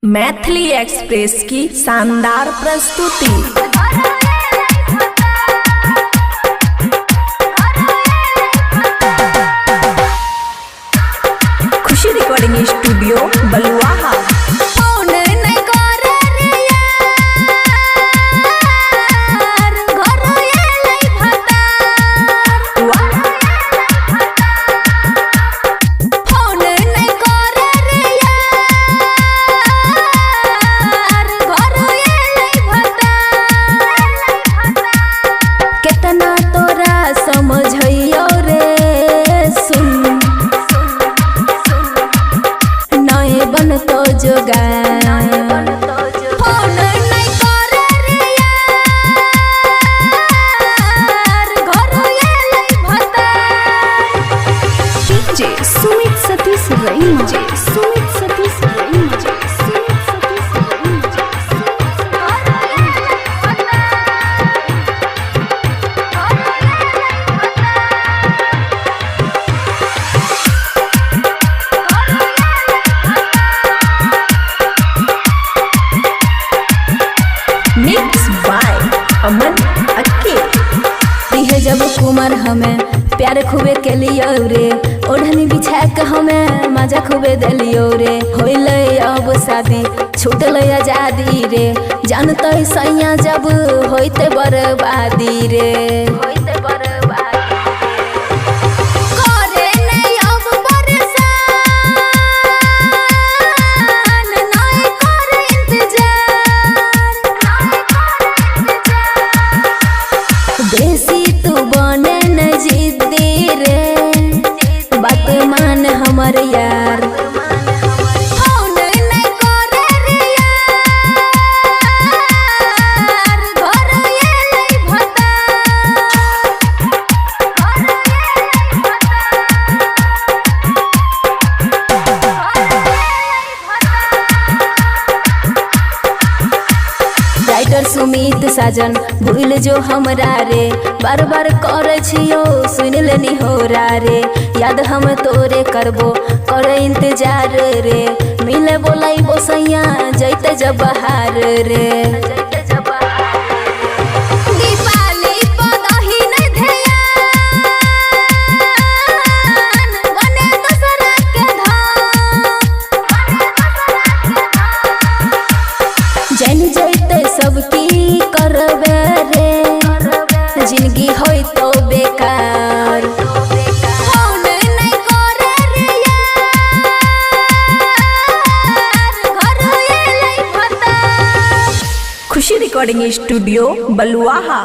Maithili express की शानदार प्रस्तुति। खुशी रिकॉर्डिंग स्टूडियो बलुआहा। तो जोगा फोन नहीं करे रे यार, घर ये भता DJ Sumit Satish Raima, Sumit Satish Raima, Sumit Satish Raima. Mix by Aman Akke. दिहे जब कुमार हमें प्यार खूबे के लियो रे, ओढ़नी बिछा के हमें मजा खूबे दिलियो रे। होइले अब शादी छूटल आजादी रे, जानते सैया जब होइते बर्बादी रे। बेसी तू बने न जिद्दी रे, बात मान हमर यार। फोन नहीं करे रे यार, घर ये भता राइटर सुमित साजन भूल जो हमरा रे, बार बार करे छियो सुन लेनी हो रे। याद हम तोरे करबो करे इंतजार रे, मिले बोलाई बोसैया जैते जब बहार रे। जन जैते सबकी करबे रे, जिंदगी होई तो बेकार। फोन नहीं करे रे यार, घर ये भता। खुशी रिकॉर्डिंग स्टूडियो बलुआहा।